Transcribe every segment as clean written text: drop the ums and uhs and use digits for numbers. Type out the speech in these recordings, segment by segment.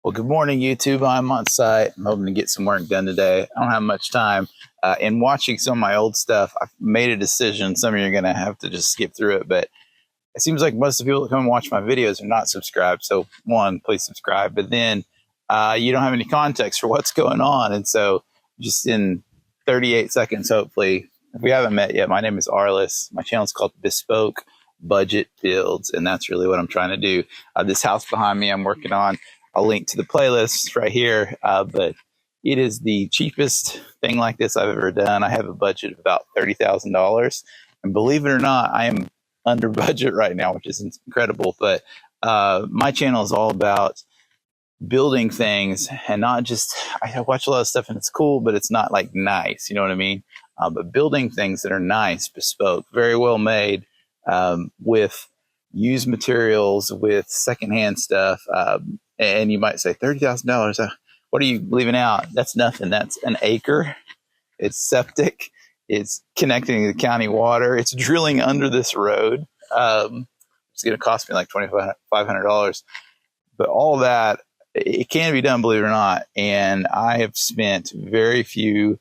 Well, good morning, YouTube. I'm on site. I'm hoping to get some work done today. I don't have much time. In watching some of my old stuff, I've made a decision. Some of you are going to have to just skip through it, but it seems like most of the people that come and watch my videos are not subscribed. So, one, please subscribe. But then you don't have any context for what's going on. And so, just in 38 seconds, hopefully, if we haven't met yet, my name is Arliss. My channel is called Bespoke Budget Builds, and that's really what I'm trying to do. This house behind me, I'm working on. I'll link to the playlist right here, but it is the cheapest thing like this I've ever done. I have a budget of about $30,000, and believe it or not, I am under budget right now, which is incredible. But my channel is all about building things, and not just, I watch a lot of stuff and it's cool, but it's not like nice, you know what I mean? But building things that are nice, bespoke, very well made, with used materials, with secondhand stuff. And you might say $30,000. What are you leaving out? That's nothing. That's an acre. It's septic. It's connecting to the county water. It's drilling under this road. It's going to cost me like $2,500. But all that, it can be done, believe it or not. And I have spent very few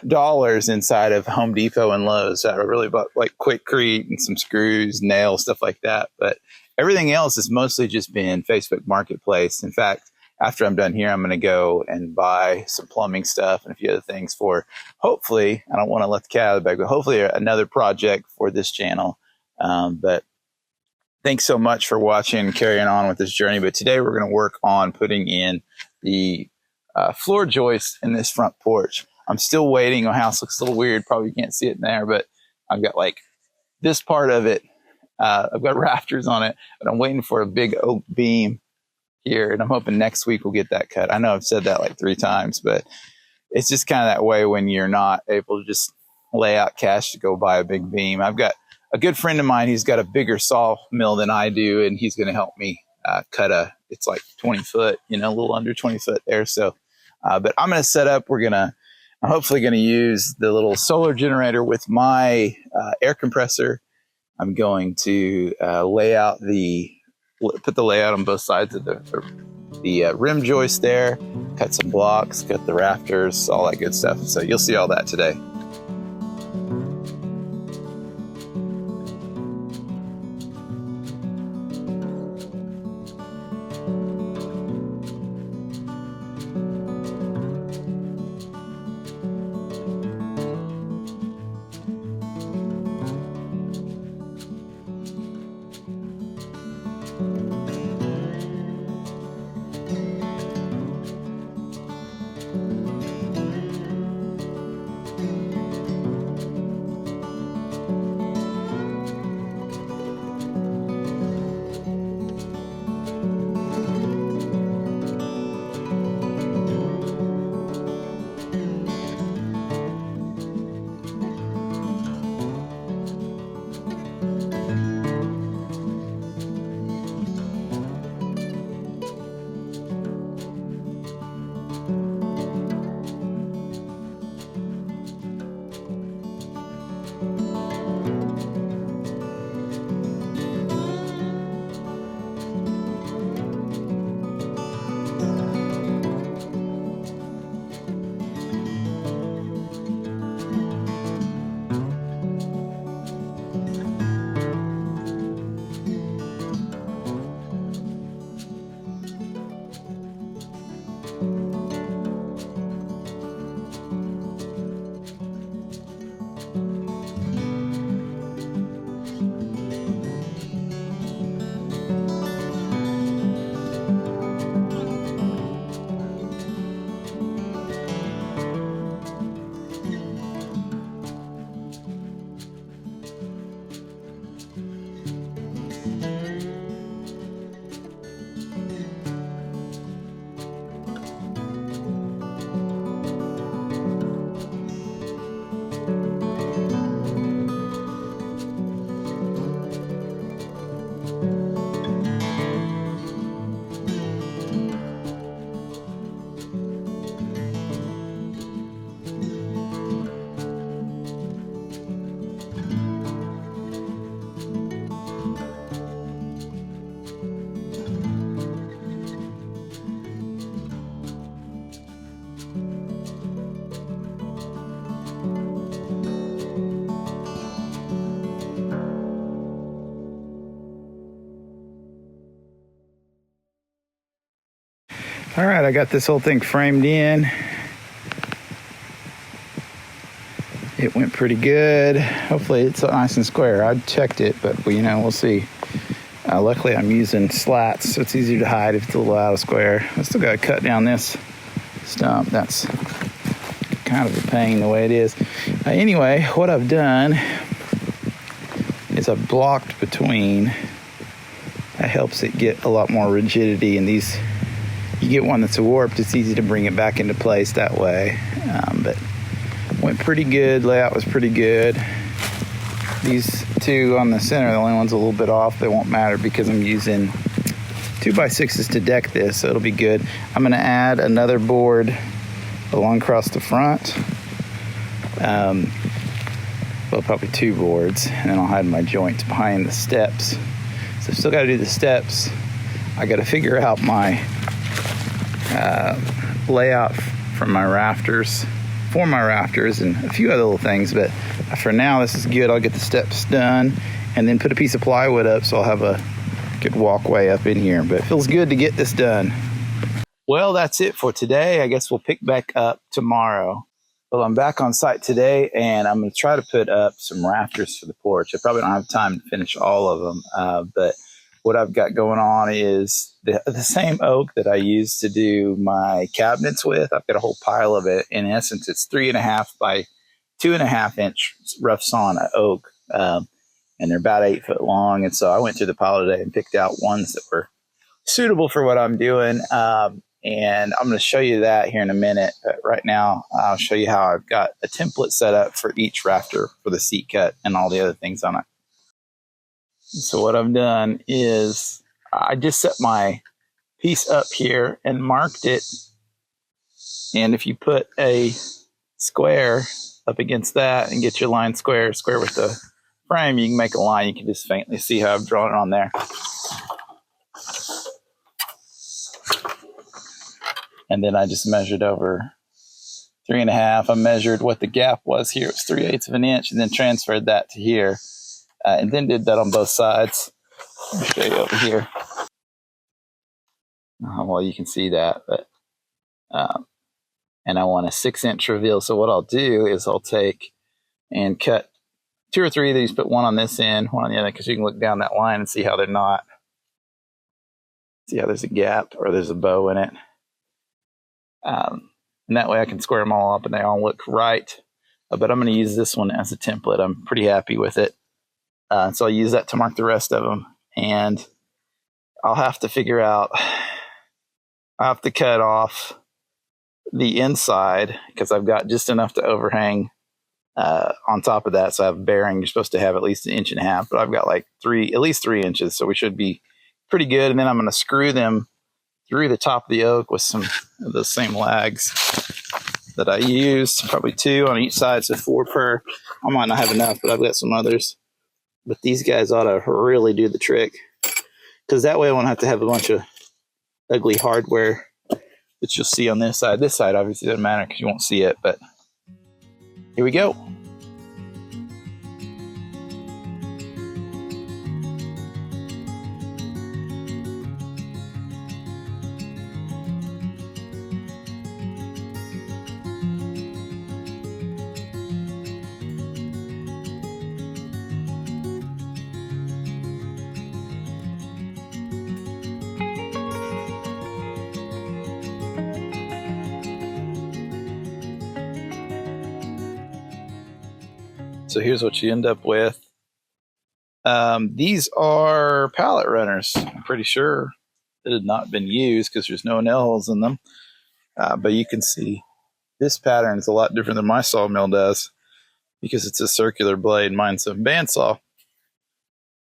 dollars inside of Home Depot and Lowe's. I really bought like Quickcrete and some screws, nails, stuff like that. But everything else has mostly just been Facebook Marketplace. In fact, after I'm done here, I'm going to go and buy some plumbing stuff and a few other things for, hopefully, I don't want to let the cat out of the bag, but hopefully another project for this channel. But thanks so much for watching and carrying on with this journey. But today we're going to work on putting in the floor joist in this front porch. I'm still waiting. My house looks a little weird. Probably can't see it in there, but I've got like this part of it. I've got rafters on it, but I'm waiting for a big oak beam here, and I'm hoping next week we'll get that cut. I know I've said that like 3 times, but it's just kind of that way when you're not able to just lay out cash to go buy a big beam. I've got a good friend of mine. He's got a bigger sawmill than I do, and he's going to help me cut it's like 20 foot, a little under 20 foot there. So, but I'm going to set up. I'm hopefully going to use the little solar generator with my air compressor. I'm going to put the layout on both sides of the rim joist there, cut some blocks, cut the rafters, all that good stuff. So you'll see all that today. All right, I got this whole thing framed in. It went pretty good. Hopefully it's nice and square. I checked it, but we'll see. Luckily I'm using slats, so it's easier to hide if it's a little out of square. I still got to cut down this stump. That's kind of a pain the way it is. Anyway, what I've done is I've blocked between. That helps it get a lot more rigidity, and these, you get one that's warped, it's easy to bring it back into place that way. But went pretty good. Layout was pretty good. These two on the center are the only ones a little bit off. They won't matter because I'm using 2x6s to deck this, so it'll be good. I'm going to add another board along across the front. Well, probably two boards, and then I'll hide my joints behind the steps. So I've still got to do the steps. I got to figure out my layout for my rafters, and a few other little things, but for now this is good. I'll get the steps done and then put a piece of plywood up so I'll have a good walkway up in here, but it feels good to get this done. Well, that's it for today. I guess we'll pick back up tomorrow. Well, I'm back on site today, and I'm going to try to put up some rafters for the porch. I probably don't have time to finish all of them, but what I've got going on is the same oak that I used to do my cabinets with. I've got a whole pile of it. In essence, it's 3.5 by 2.5 inch rough sawn oak, and they're about 8 foot long. And so I went through the pile today and picked out ones that were suitable for what I'm doing. And I'm going to show you that here in a minute. But right now, I'll show you how I've got a template set up for each rafter for the seat cut and all the other things on it. So what I've done is I just set my piece up here and marked it. And if you put a square up against that and get your line square with the frame, you can make a line. You can just faintly see how I've drawn it on there. And then I just measured over 3.5. I measured what the gap was here. It was 3/8 of an inch, and then transferred that to here. And then did that on both sides. I'll show you over here. Well, you can see that, but and I want a 6-inch reveal. So what I'll do is I'll take and cut 2 or 3 of these, put one on this end, one on the other, because you can look down that line and see how they're not. See how there's a gap or there's a bow in it. And that way I can square them all up and they all look right. But I'm going to use this one as a template. I'm pretty happy with it. So I'll use that to mark the rest of them. And I'll have to figure out, I have to cut off the inside because I've got just enough to overhang on top of that. So I have a bearing. You're supposed to have at least 1.5 inches, but I've got like at least 3 inches. So we should be pretty good. And then I'm going to screw them through the top of the oak with some of the same lags that I used, probably 2 on each side, so 4 per. I might not have enough, but I've got some others. But these guys ought to really do the trick, because that way I won't have to have a bunch of ugly hardware that you'll see on this side. This side obviously doesn't matter because you won't see it, but here we go. So here's what you end up with. These are pallet runners. I'm pretty sure it had not been used because there's no nail holes in them. But you can see this pattern is a lot different than my sawmill does because it's a circular blade. Mine's a bandsaw.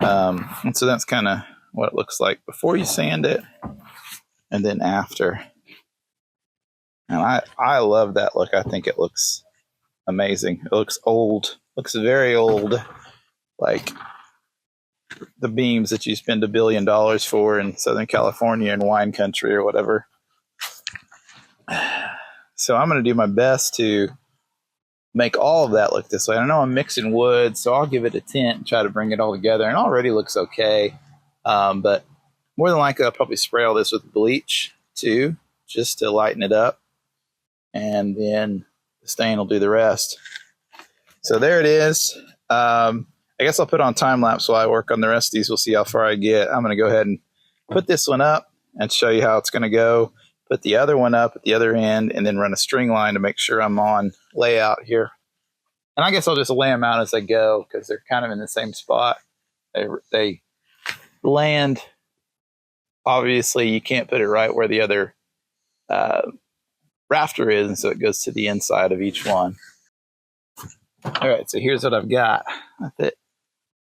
And so that's kind of what it looks like before you sand it and then after. And I love that look. I think it looks amazing. It looks old. Looks very old, like the beams that you spend $1 billion for in Southern California and wine country or whatever. So I'm going to do my best to make all of that look this way. I know I'm mixing wood, so I'll give it a tint and try to bring it all together. And it already looks okay, but more than likely I'll probably spray all this with bleach too, just to lighten it up, and then the stain will do the rest. So there it is. I guess I'll put on time lapse while I work on the rest of these. We'll see how far I get. I'm going to go ahead and put this one up and show you how it's going to go. Put the other one up at the other end, and then run a string line to make sure I'm on layout here. And I guess I'll just lay them out as I go because they're kind of in the same spot. They land. Obviously, you can't put it right where the other rafter is, and so it goes to the inside of each one. All right, so here's what I've got.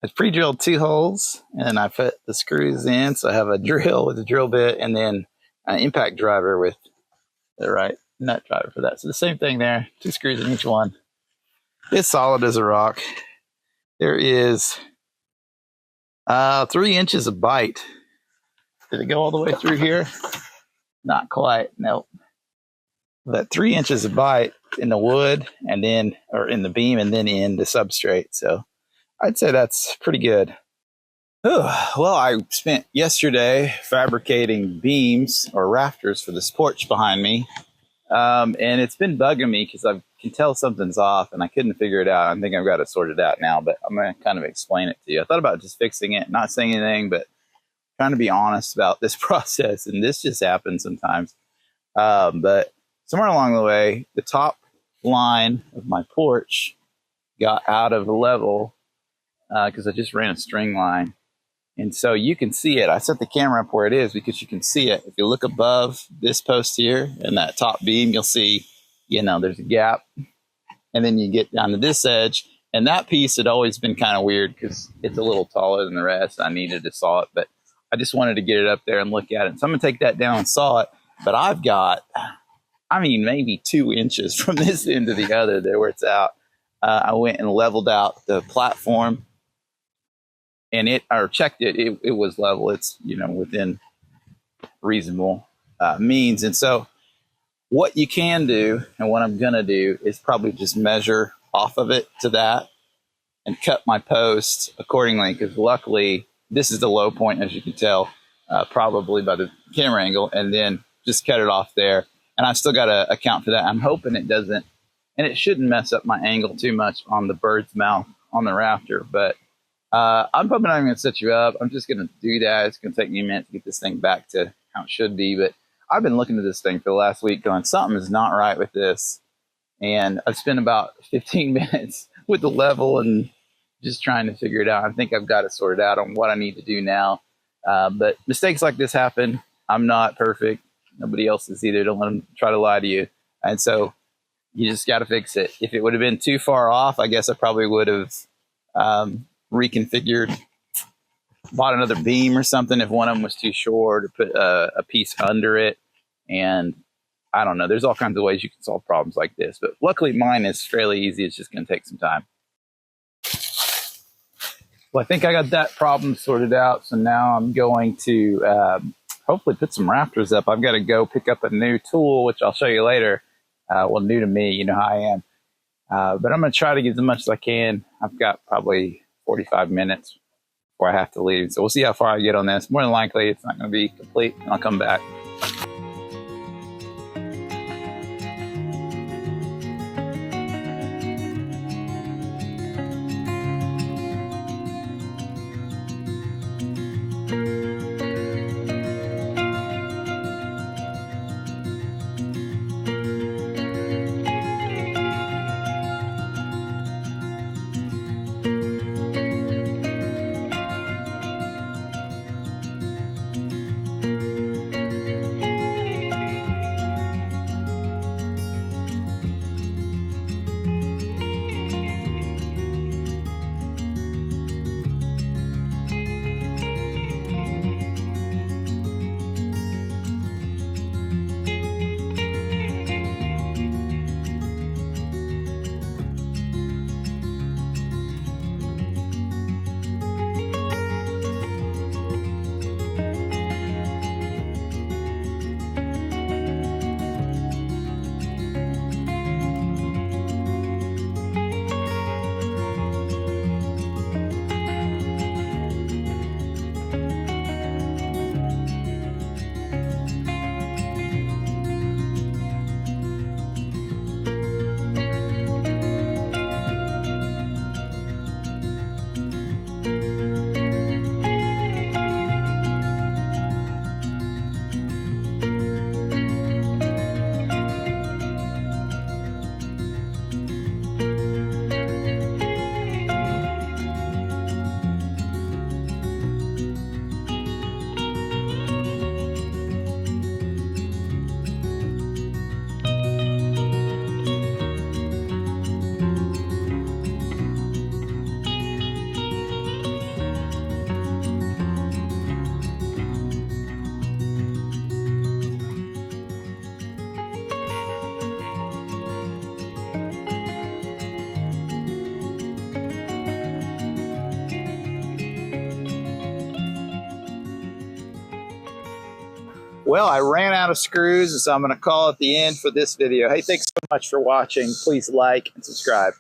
I've pre-drilled 2 holes, and I put the screws in. So I have a drill with a drill bit, and then an impact driver with the right nut driver for that. So the same thing there, 2 screws in each one. It's solid as a rock. There is 3 inches of bite. Did it go all the way through here? Not quite, nope. But 3 inches of bite in the wood, and then, or in the beam, and then in the substrate. So I'd say that's pretty good. Oh, well, I spent yesterday fabricating beams or rafters for this porch behind me. And it's been bugging me because I can tell something's off and I couldn't figure it out. I think I've got it sorted out now, but I'm going to kind of explain it to you. I thought about just fixing it, not saying anything, but trying to be honest about this process. And this just happens sometimes. But somewhere along the way, the top line of my porch got out of level because I just ran a string line. And so you can see it. I set the camera up where it is because you can see it. If you look above this post here and that top beam, you'll see, there's a gap. And then you get down to this edge. And that piece had always been kind of weird because it's a little taller than the rest. I needed to saw it, but I just wanted to get it up there and look at it. So I'm going to take that down and saw it. But I've got, maybe 2 inches from this end to the other there where it's out. I went and leveled out the platform. And checked it, it was level. It's, within reasonable means. And so what you can do, and what I'm going to do, is probably just measure off of it to that and cut my post accordingly. Because luckily, this is the low point, as you can tell, probably by the camera angle. And then just cut it off there. And I've still got to account for that. I'm hoping it doesn't, and it shouldn't mess up my angle too much on the bird's mouth on the rafter. But I'm probably not even going to set you up. I'm just going to do that. It's going to take me a minute to get this thing back to how it should be. But I've been looking at this thing for the last week going, something is not right with this. And I've spent about 15 minutes with the level and just trying to figure it out. I think I've got it sorted out on what I need to do now. But mistakes like this happen. I'm not perfect. Nobody else is either. Don't let them try to lie to you. And so you just got to fix it. If it would have been too far off, I guess I probably would have reconfigured, bought another beam or something if one of them was too short, or put a piece under it. And I don't know, there's all kinds of ways you can solve problems like this, but luckily mine is fairly easy. It's just going to take some time. Well, I think I got that problem sorted out. So now I'm going to hopefully put some rafters up. I've got to go pick up a new tool, which I'll show you later. Well, new to me, you know how I am. But I'm going to try to get as much as I can. I've got probably 45 minutes before I have to leave. So we'll see how far I get on this. More than likely, it's not going to be complete, and I'll come back. Well, I ran out of screws, so I'm going to call it the end for this video. Hey, thanks so much for watching. Please like and subscribe.